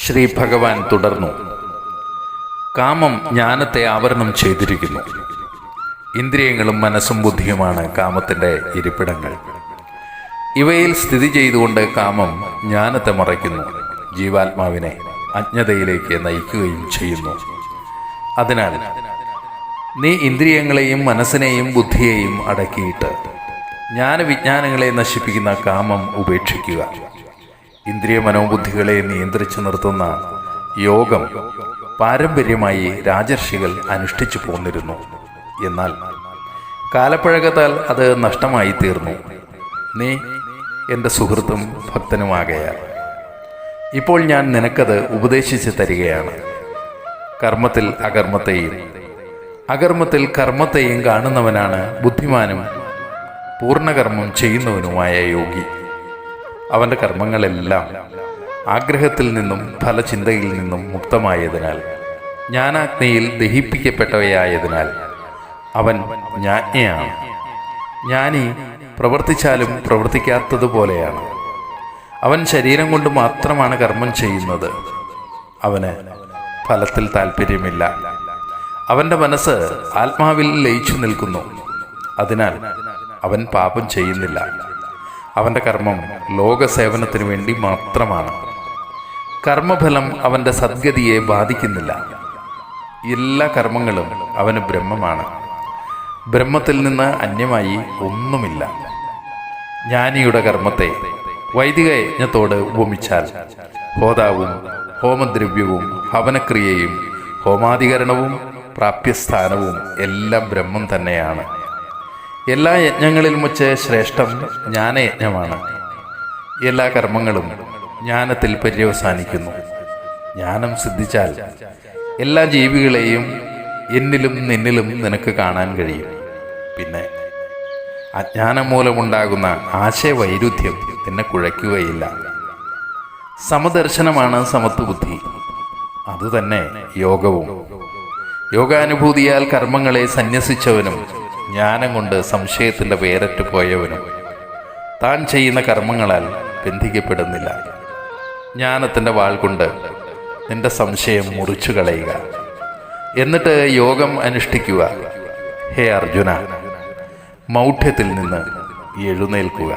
ശ്രീ ഭഗവാൻ തുടർന്നു. കാമം ജ്ഞാനത്തെ ആവരണം ചെയ്തിരിക്കുന്നു. ഇന്ദ്രിയങ്ങളും മനസ്സും ബുദ്ധിയുമാണ് കാമത്തിൻ്റെ ഇരിപ്പിടങ്ങൾ. ഇവയിൽ സ്ഥിതി ചെയ്തുകൊണ്ട് കാമം ജ്ഞാനത്തെ മറയ്ക്കുന്നു, ജീവാത്മാവിനെ അജ്ഞതയിലേക്ക് നയിക്കുകയും ചെയ്യുന്നു. അതിനാൽ നീ ഇന്ദ്രിയങ്ങളെയും മനസ്സിനെയും ബുദ്ധിയെയും അടക്കിയിട്ട് ജ്ഞാനവിജ്ഞാനങ്ങളെ നശിപ്പിക്കുന്ന കാമം ഉപേക്ഷിക്കുക. ഇന്ദ്രിയ മനോബുദ്ധികളെ നിയന്ത്രിച്ചു നിർത്തുന്ന യോഗം പാരമ്പര്യമായി രാജർഷികൾ അനുഷ്ഠിച്ചു പോന്നിരുന്നു. എന്നാൽ കാലപ്പഴക്കത്താൽ അത് നഷ്ടമായി തീർന്നു. നീ എൻ്റെ സുഹൃത്തും ഭക്തനുമാകയാൽ ഇപ്പോൾ ഞാൻ നിനക്കത് ഉപദേശിച്ചു തരികയാണ്. കർമ്മത്തിൽ അകർമ്മത്തെയും അകർമ്മത്തിൽ കർമ്മത്തെയും കാണുന്നവനാണ് ബുദ്ധിമാനും പൂർണ്ണകർമ്മം ചെയ്യുന്നവനുമായ യോഗി. അവൻ്റെ കർമ്മങ്ങളെല്ലാം ആഗ്രഹത്തിൽ നിന്നും ഫലചിന്തയിൽ നിന്നും മുക്തമായതിനാൽ, ജ്ഞാനാഗ്നിയിൽ ദഹിപ്പിക്കപ്പെട്ടവയായതിനാൽ അവൻ ജ്ഞാനിയാണ്. ജ്ഞാനി പ്രവർത്തിച്ചാലും പ്രവർത്തിക്കാത്തതുപോലെയാണ്. അവൻ ശരീരം കൊണ്ട് മാത്രമാണ് കർമ്മം ചെയ്യുന്നത്. അവന് ഫലത്തിൽ താല്പര്യമില്ല. അവൻ്റെ മനസ്സ് ആത്മാവിൽ ലയിച്ചു നിൽക്കുന്നു. അതിനാൽ അവൻ പാപം ചെയ്യുന്നില്ല. അവൻ്റെ കർമ്മം ലോകസേവനത്തിനു വേണ്ടി മാത്രമാണ്. കർമ്മഫലം അവൻ്റെ സദ്ഗതിയെ ബാധിക്കുന്നില്ല. എല്ലാ കർമ്മങ്ങളും അവന് ബ്രഹ്മമാണ്. ബ്രഹ്മത്തിൽ നിന്ന് അന്യമായി ഒന്നുമില്ല. ജ്ഞാനിയുടെ കർമ്മത്തെ വൈദിക യജ്ഞത്തോട് ഉപമിച്ചാൽ ഹോതാവും ഹോമദ്രവ്യവും ഹവനക്രിയയും ഹോമാധികരണവും പ്രാപ്യസ്ഥാനവും എല്ലാം ബ്രഹ്മം തന്നെയാണ്. എല്ലാ യജ്ഞങ്ങളിലും വച്ച് ശ്രേഷ്ഠം ജ്ഞാനയജ്ഞമാണ്. എല്ലാ കർമ്മങ്ങളും ജ്ഞാനത്തിൽ പര്യവസാനിക്കുന്നു. ജ്ഞാനം സിദ്ധിച്ചാൽ എല്ലാ ജീവികളെയും എന്നിലും നിന്നിലും നിനക്ക് കാണാൻ കഴിയും. പിന്നെ അജ്ഞാനം മൂലമുണ്ടാകുന്ന ആശയവൈരുദ്ധ്യം നിന്നെ കുഴയ്ക്കുകയില്ല. സമദർശനമാണ് സമത്വബുദ്ധി. അതുതന്നെ യോഗവും. യോഗാനുഭൂതിയാൽ കർമ്മങ്ങളെ സന്യസിച്ചവനും ജ്ഞാനം കൊണ്ട് സംശയത്തിൻ്റെ വേരറ്റു പോയവനും താൻ ചെയ്യുന്ന കർമ്മങ്ങളാൽ ബന്ധിക്കപ്പെടുന്നില്ല. ജ്ഞാനത്തിൻ്റെ വാൾ കൊണ്ട് നിന്റെ സംശയം മുറിച്ചു കളയുക. എന്നിട്ട് യോഗം അനുഷ്ഠിക്കുക. ഹേ അർജുന, മൗഢ്യത്തിൽ നിന്ന് എഴുന്നേൽക്കുക.